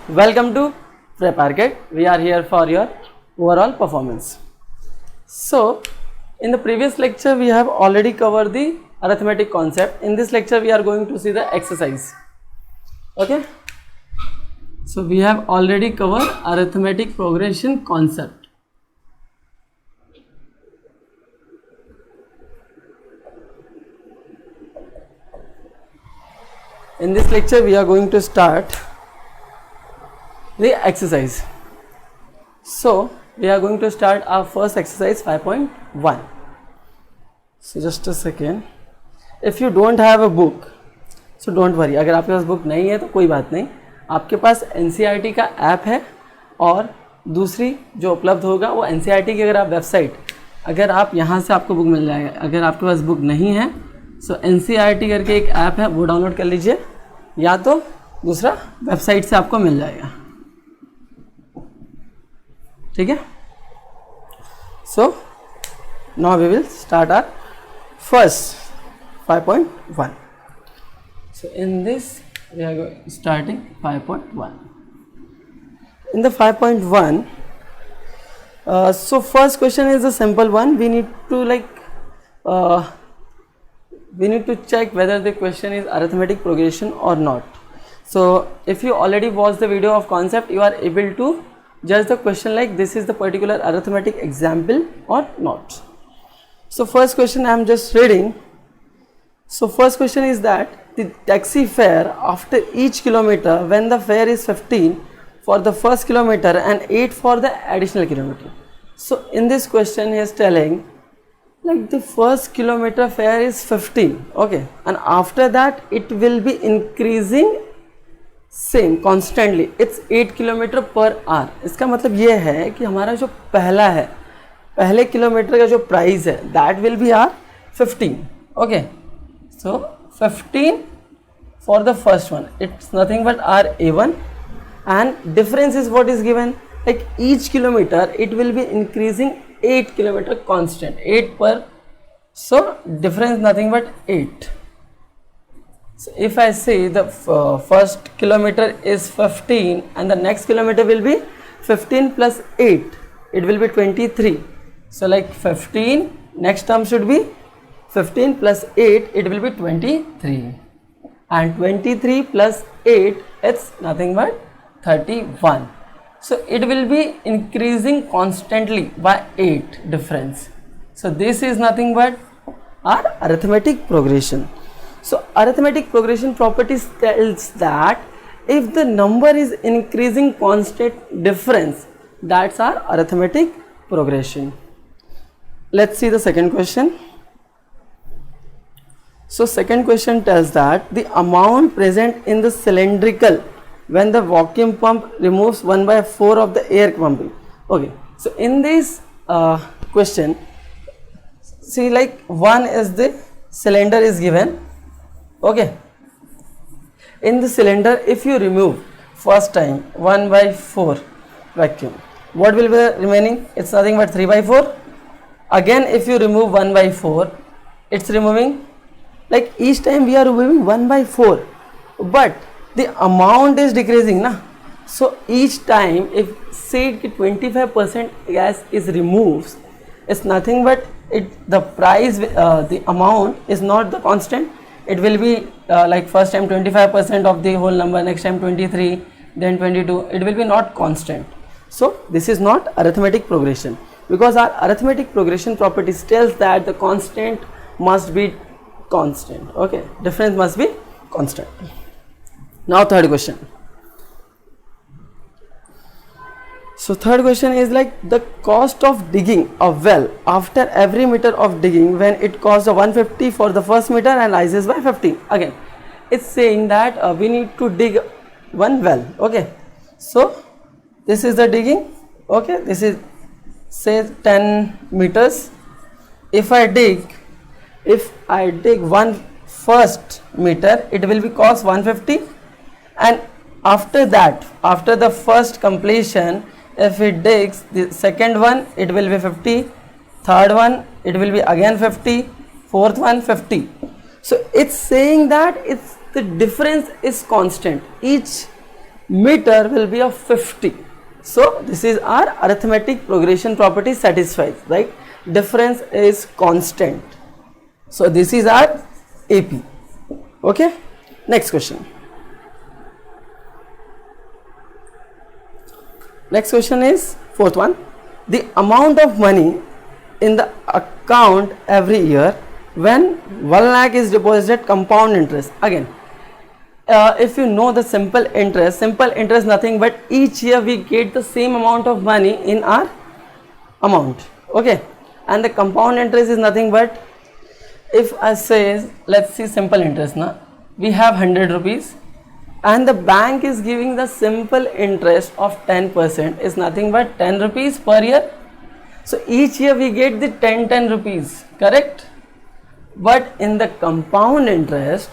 Welcome to Prep Arcade. We are here for your overall performance. So, in the previous lecture, we have already covered the arithmetic concept. In this lecture, we are going to see the exercise. Okay. So, we have already covered arithmetic progression concept. In this lecture, we are going to start the exercise. So, we are going to start our first exercise 5.1. So, just a second. If you don't have a book, so don't worry. अगर आपके पास book नहीं है तो कोई बात नहीं, आपके पास NCERT का ऐप है और दूसरी जो उपलब्ध होगा वो NCERT की अगर आप वेबसाइट, अगर आप यहाँ से आपको बुक मिल जाएगा. अगर आपके पास बुक नहीं है सो NCERT करके एक ऐप है वो डाउनलोड कर लीजिए, या तो दूसरा वेबसाइट से आपको मिल जाएगा. ठीक है. So now we will start our first 5.1. So in this we are starting 5.1. In the 5.1, so first question is a simple one. We need to check whether the question is arithmetic progression or not. So if you already watched the video of concept, you are able to judge the question like this is the particular arithmetic example or not. So first question I am just reading. So first question is that the taxi fare after each kilometer, when the fare is 15 for the first kilometer and 8 for the additional kilometer. So in this question he is telling like the first kilometer fare is 15, okay, and after that it will be increasing same constantly, it's 8 kilometre per hour. इसका मतलब ये है कि हमारा जो पहला है, पहले किलोमीटर का जो प्राइस है that will be R 15, okay. So 15 for the first one, it's nothing but RA1, and difference is what is given, like each kilometer it will be increasing 8 kilometer constant, 8 per, so difference nothing but 8. So if I say the first kilometer is 15 and the next kilometer will be 15 plus 8, it will be 23. So like 15, next term should be 15 plus 8, it will be 23, and 23 plus 8, it's nothing but 31. So it will be increasing constantly by 8 difference. So this is nothing but our arithmetic progression. So arithmetic progression properties tells that if the number is increasing constant difference, that's our arithmetic progression. Let's see the second question. So second question tells that the amount present in the cylindrical when the vacuum pump removes 1/4 of the air pumping. Okay, so in this question, see like 1 is the cylinder is given, okay. In the cylinder if you remove first time 1/4 vacuum, what will be the remaining? It's nothing but 3/4. Again if you remove 1/4, it's removing, like each time we are removing 1/4, but the amount is decreasing na. So each time if say 25% gas is removed, it's nothing but the price, the amount is not the constant. It will be like first time 25% of the whole number, next time 23, then 22, it will be not constant. So this is not arithmetic progression, because our arithmetic progression properties tells that the constant must be constant, okay, difference must be constant. Now third question. So third question is like the cost of digging a well after every meter of digging when it costs 150 for the first meter and rises by 50. Again it's saying that we need to dig one well, okay. So this is the digging, okay, this is say 10 meters. If I dig one first meter, it will be cost 150, and after that, after the first completion, if it digs the second one, it will be 50, third one it will be again 50, fourth one 50. So it's saying that it's the difference is constant, each meter will be of 50. So this is our arithmetic progression property satisfies, right? Difference is constant. So this is our AP. Okay, next question. Next question is fourth one. The amount of money in the account every year when 1 lakh is deposited compound interest. Again, if you know the simple interest nothing but each year we get the same amount of money in our amount. Okay, and the compound interest is nothing but, if I say, let's see simple interest now, we have 100 rupees and the bank is giving the simple interest of 10% is nothing but 10 rupees per year. So each year we get the 10 rupees, correct? But in the compound interest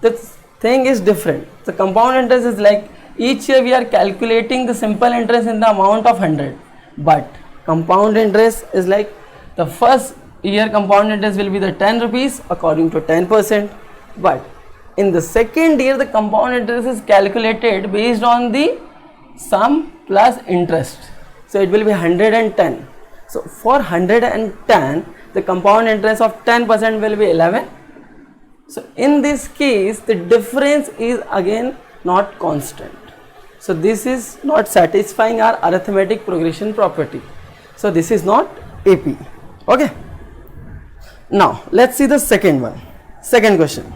the thing is different. The compound interest is like each year we are calculating the simple interest in the amount of 100, but compound interest is like the first year compound interest will be the 10 rupees according to 10%, but in the second year the compound interest is calculated based on the sum plus interest, so it will be 110. So for 110 the compound interest of 10% will be 11. So in this case the difference is again not constant, so this is not satisfying our arithmetic progression property, so this is not AP. Okay, now let's see the second one, second question.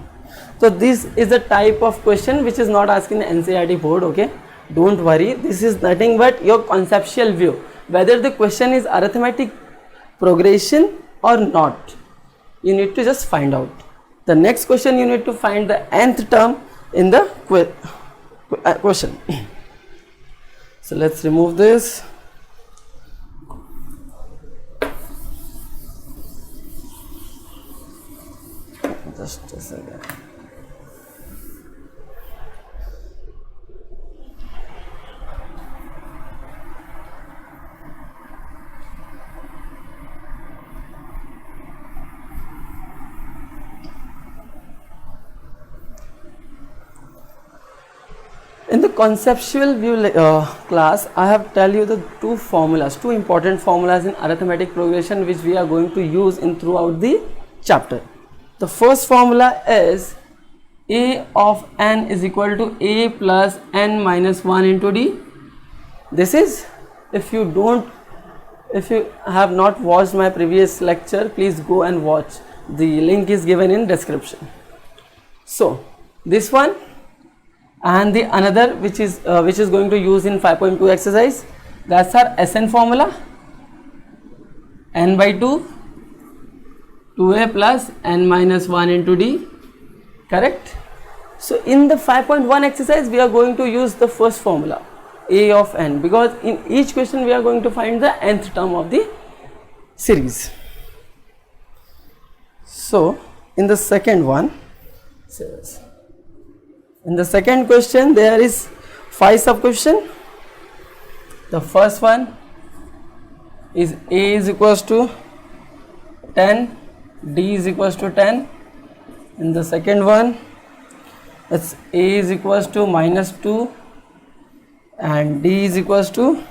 So this is a type of question which is not asked in the NCERT board. Okay, don't worry, this is nothing but your conceptual view whether the question is arithmetic progression or not. You need to just find out. The next question you need to find the nth term in the question. So let's remove this. Just a second. In the conceptual view class, I have tell you the two formulas, two important formulas in arithmetic progression which we are going to use in throughout the chapter. The first formula is A of n is equal to A plus n minus 1 into D. This is, if you have not watched my previous lecture, please go and watch. The link is given in description. So this one and the another which is going to use in 5.2 exercise, that's our Sn formula, n by 2 2a plus n minus 1 into d, correct? So in the 5.1 exercise we are going to use the first formula, A of n, because in each question we are going to find the nth term of the series. So in the second one, in the second question there is 5 sub question. The first one is A is equals to 10, D is equals to 10. In the second one it's A is equals to minus 2 and D is equals to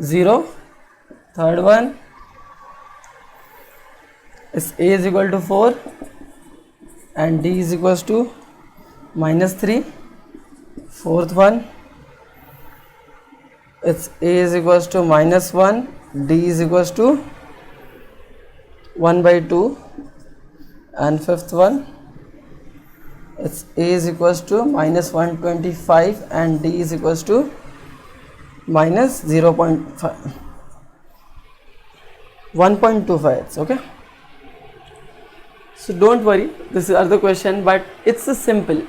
0. Third one is A is equal to 4 and D is equals to minus 3. Fourth one, it's A is equals to minus 1, D is equals to 1 by 2, and fifth one, it's A is equals to minus 125 and D is equals to minus 0.5, 1.25. Okay, so don't worry, this is other question, but it's a simple.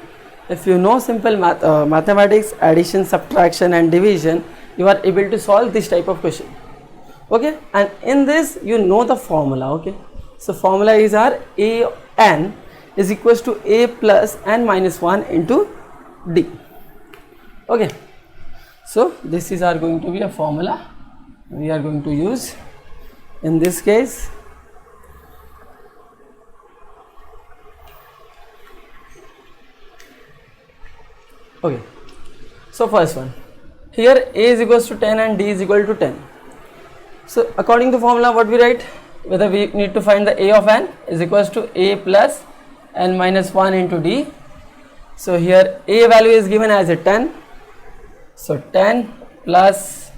If you know simple mathematics, addition, subtraction and division, you are able to solve this type of question. Okay, and in this you know the formula. Okay, so formula is our A n is equals to A plus n minus 1 into D. Okay, so this is our going to be a formula we are going to use in this case. Okay, So first one, here A is equals to 10 and D is equal to 10. So according to formula, what we write, whether we need to find the A of n is equals to A plus n minus 1 into D. So here A value is given as a 10. So 10 plus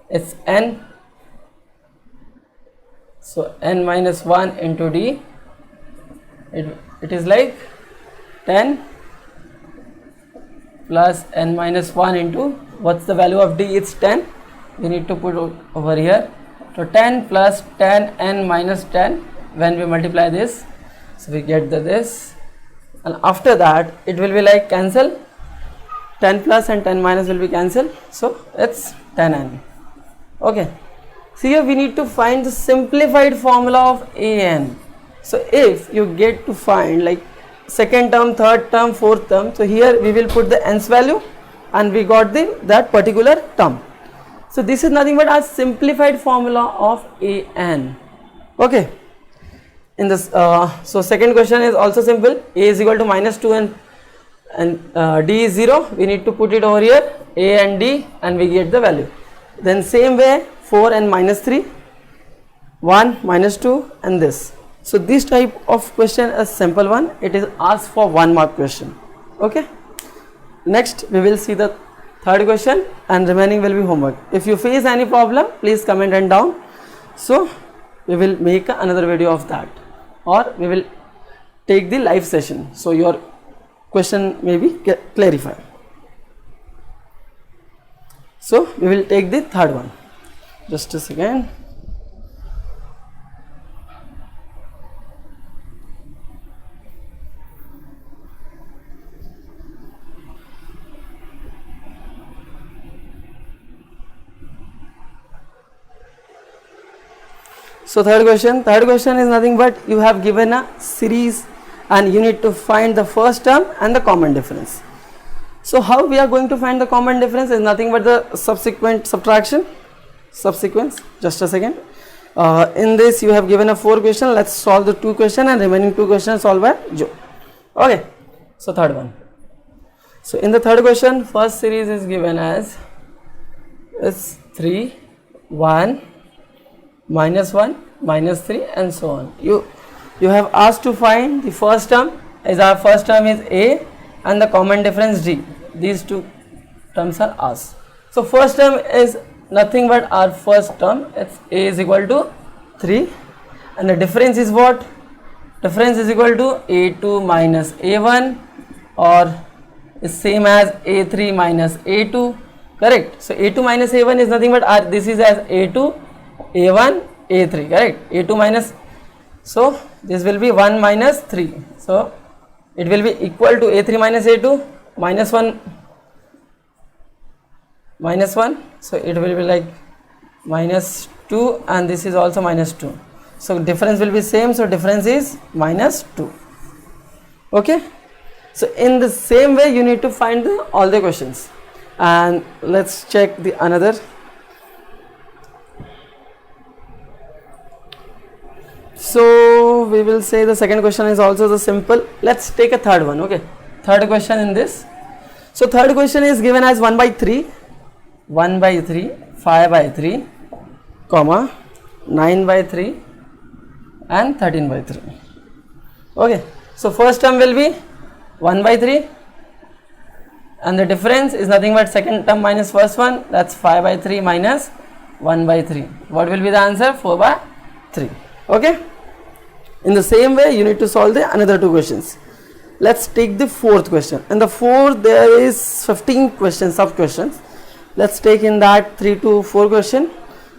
its n. So n minus 1 into D. It is like 10 plus n minus 1 into, what's the value of D? It's 10. We need to put over here. So 10 plus 10 n minus 10, when we multiply this, so we get this, and after that it will be like cancel, 10 plus and 10 minus will be cancelled, so it's 10n. Okay, so here we need to find the simplified formula of an. So if you get to find like second term, third term, fourth term, so here we will put the n's value and we got that particular term. So this is nothing but a simplified formula of an. Okay, in this so second question is also simple. A is equal to minus 2 and D is 0. We need to put it over here, A and D, and we get the value. Then same way 4 and minus 3, 1 minus 2 and this. So this type of question is simple one. It is asked for 1 mark question. Okay, next we will see the third question and remaining will be homework. If you face any problem, please comment and down. So we will make another video of that, or we will take the live session, so your question may be clarified. So we will take the third one. Just a second. So third question is nothing but you have given a series and you need to find the first term and the common difference. So how we are going to find the common difference is nothing but the subsequent subtraction, subsequence. Just a second. In this you have given a 4 question. Let's solve the 2 question and remaining 2 questions solved by Joe. Okay, so third one. So in the third question, first series is given as is 3, 1, minus 1, minus 3 and so on. You have asked to find the first term, as our first term is A and the common difference D. These 2 terms are asked. So first term is nothing but our first term, it's A is equal to 3 and the difference is what? Difference is equal to A2 minus A1 or is same as A3 minus A2, correct? So A2 minus A1 is nothing but this is as A2, A1, A3, correct? A2 minus, so this will be 1 minus 3, so it will be equal to A3 minus A2 minus 1 minus 1, so it will be like minus 2 and this is also minus 2, so difference will be same, so difference is minus 2. Okay, so in the same way you need to find all the questions, and let's check the another. So we will say the second question is also the simple. Let's take a third one. Okay, third question in this. So third question is given as 1 by 3, 1 by 3, 5 by 3, comma 9 by 3 and 13 by 3. Okay, so first term will be 1 by 3 and the difference is nothing but second term minus first one, that's 5 by 3 minus 1 by 3. What will be the answer? 4 by 3. Okay, in the same way you need to solve the another 2 questions. Let's take the fourth question. In the fourth there is 15 questions, sub questions. Let's take in that 3 to 4 question.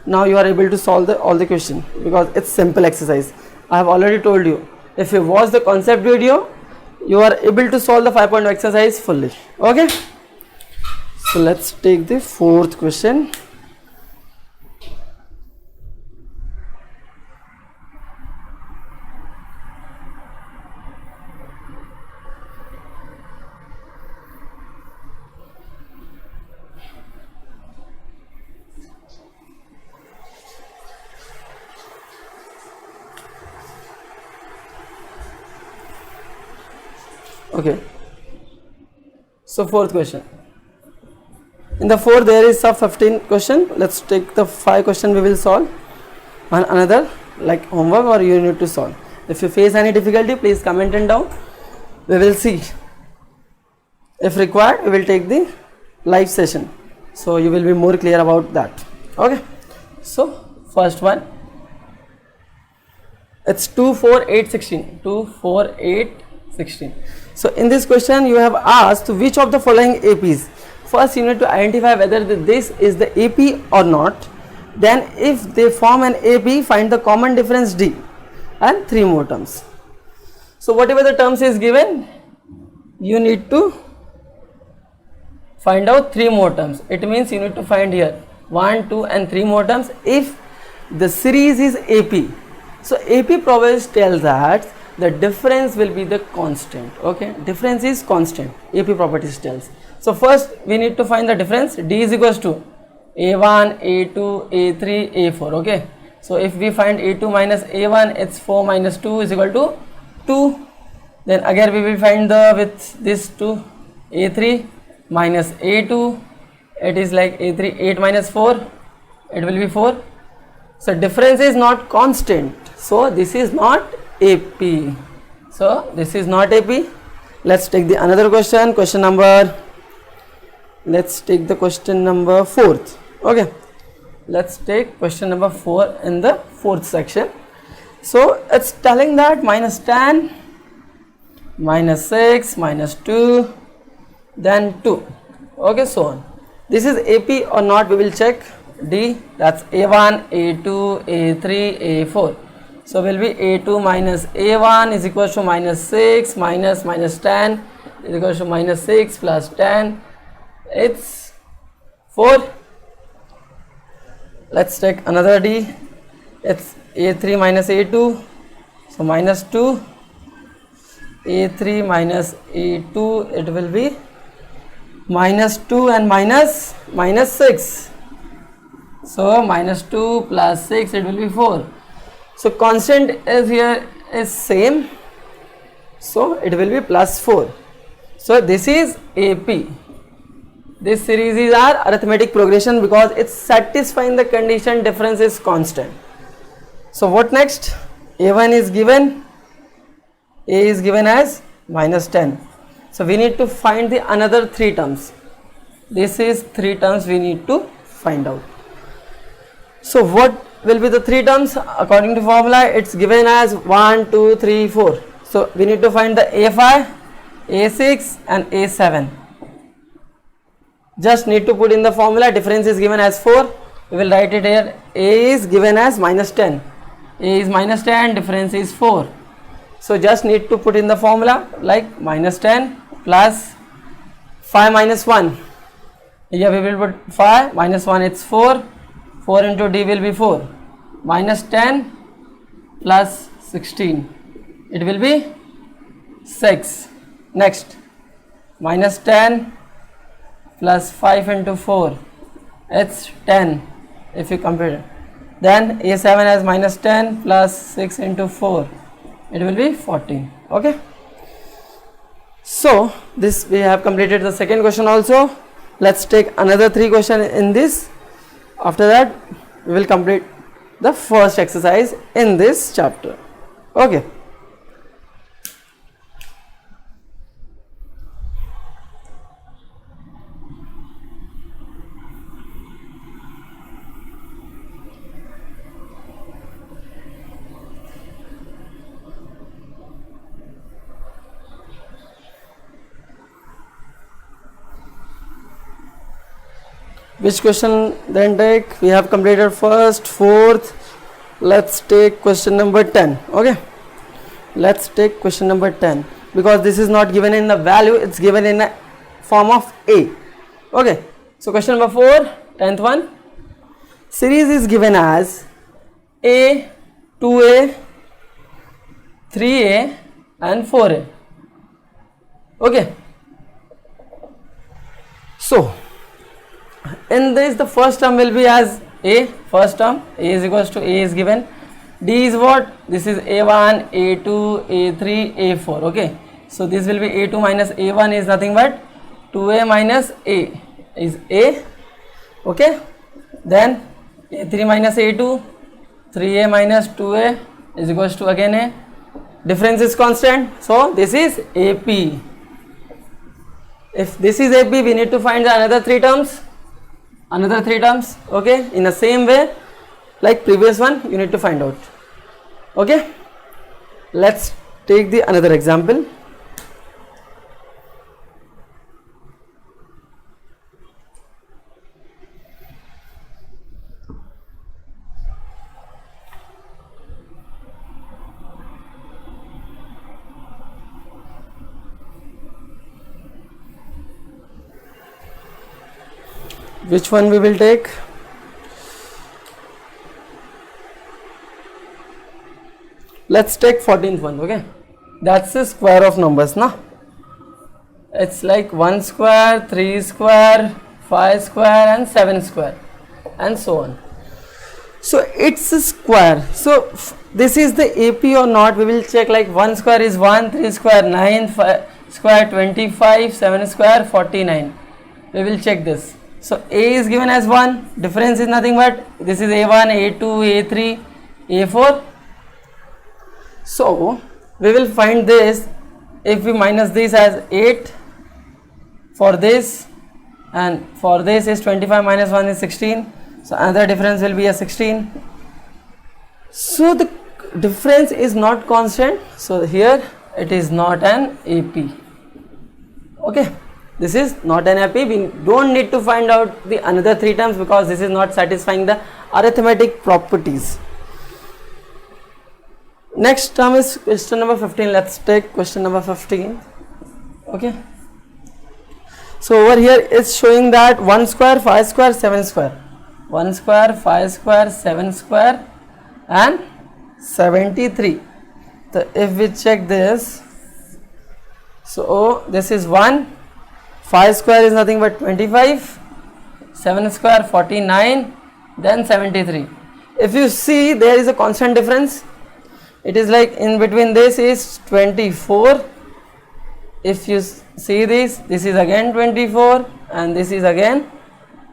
Now you are able to solve all the question because it's simple exercise. I have already told you, if you watch the concept video, you are able to solve the 5-point exercise fully. Okay, so let's take the fourth question. Okay, so fourth question. In the 4 there is a 15 question. Let's take the 5 question we will solve on another like homework or you need to solve. If you face any difficulty, please comment it down. We will see. If required, we will take the live session. So you will be more clear about that. Okay. So first one, it's 2, 4, 8, 16. 2, 4, 8, 16. So in this question you have asked which of the following APs. First you need to identify whether this is the AP or not. Then if they form an AP, find the common difference D and 3 more terms. So whatever the terms is given, you need to find out 3 more terms. It means you need to find here 1, 2 and 3 more terms if the series is AP. So AP properties tells that the difference will be the constant. Okay, difference is constant, AP properties tells. So first we need to find the difference. D is equals to A1, A2, A3, A4. Okay, so if we find A2 minus A1, it's 4 minus 2 is equal to 2. Then again we will find the with this 2, A3 minus A2, it is like A3, 8 minus 4, it will be 4. So difference is not constant, so this is not AP. So this is not AP. Let's take the another question. Question number, let's take the question number 4th. Okay, let's take question number 4 in the 4th section. So it's telling that minus 10, minus 6, minus 2, then 2. Okay, so on. This is AP or not, we will check. D, that's A1, A2, A3, A4. So will be A2 minus A1 is equal to minus 6 minus 10 is equal to minus 6 plus 10. It's 4. Let's take another D. It's A3 minus A2. So minus 2. A3 minus A2, it will be minus 2 and minus 6. So minus 2 plus 6, it will be 4. So constant is here is same, so it will be plus 4. So this is AP. This series is our arithmetic progression because it's satisfying the condition difference is constant. So what next? A1 is given, A is given as minus 10. So we need to find the another 3 terms. This is 3 terms we need to find out. So what will be the 3 terms? According to formula, it's given as 1, 2, 3, 4. So we need to find the A5, A6 and A7. Just need to put in the formula. Difference is given as 4. We will write it here. A is given as minus 10. A is minus 10, difference is 4. So just need to put in the formula like minus 10 plus 5 minus 1. Here we will put 5 minus 1, it's 4. 4 into D will be 4. Minus 10 plus 16. It will be 6. Next. Minus 10 plus 5 into 4. It's 10 if you compare it. Then A7 has minus 10 plus 6 into 4. It will be 14. Okay. So this we have completed the second question also. Let's take another 3 questions in this. After that we will complete the first exercise in this chapter. Okay. Which question then take? We have completed first, fourth. Let's take question number 10. Okay. Let's take question number 10 because this is not given in the value, it's given in a form of A. Okay. So question number 4, 10th one. Series is given as A, 2A, 3A and 4A. Okay. So in this the first term will be as A, first term A is equals to A is given. D is what? This is A1, A2, A3, A4. Okay. So this will be A2 minus A1 is nothing but 2A minus A is A. Okay, then a3 minus a2, 3a minus 2a is equals to again a. Difference is constant, so this is AP. If this is AP, we need to find the another three terms. Okay, in the same way like previous one, you need to find out. Okay, let's take the another example. Which one we will take? Let's take 14th one. Okay, that's the square of numbers, na? It's like 1 square, 3 square, 5 square and 7 square and so on. So it's a square. So this is the AP or not, we will check. Like 1 square is 1, 3 square 9, 5 square 25, 7 square 49. We will check this. So A is given as 1, difference is nothing but this is A1, A2, A3, A4. So we will find this if we minus this as 8 for this, and for this is 25 minus 1 is 16. So another difference will be a 16. So the difference is not constant. So here it is not an AP. Okay. This is not an AP. We don't need to find out the another three terms because this is not satisfying the arithmetic properties. Next term is question number 15. Let's take question number 15. Okay. So over here it's showing that 1 square, 5 square, 7 square. 1 square, 5 square, 7 square and 73. So if we check this, so this is 1. 5 square is nothing but 25, 7 square 49, then 73. If you see, there is a constant difference. It is like in between this is 24. If you see this is again 24 and this is again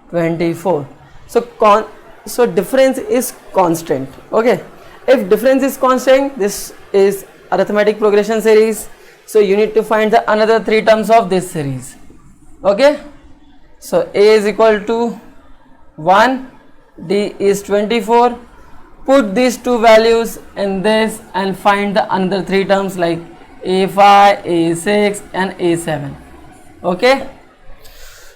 24. So difference is constant. Okay, if difference is constant, this is arithmetic progression series. So you need to find the another three terms of this series. Okay, so A is equal to 1, D is 24. Put these two values in this and find the another three terms like A5, A6 and A7. Okay,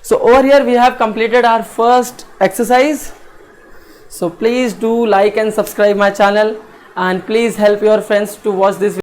so over here we have completed our first exercise. So please do like and subscribe my channel, and please help your friends to watch this video.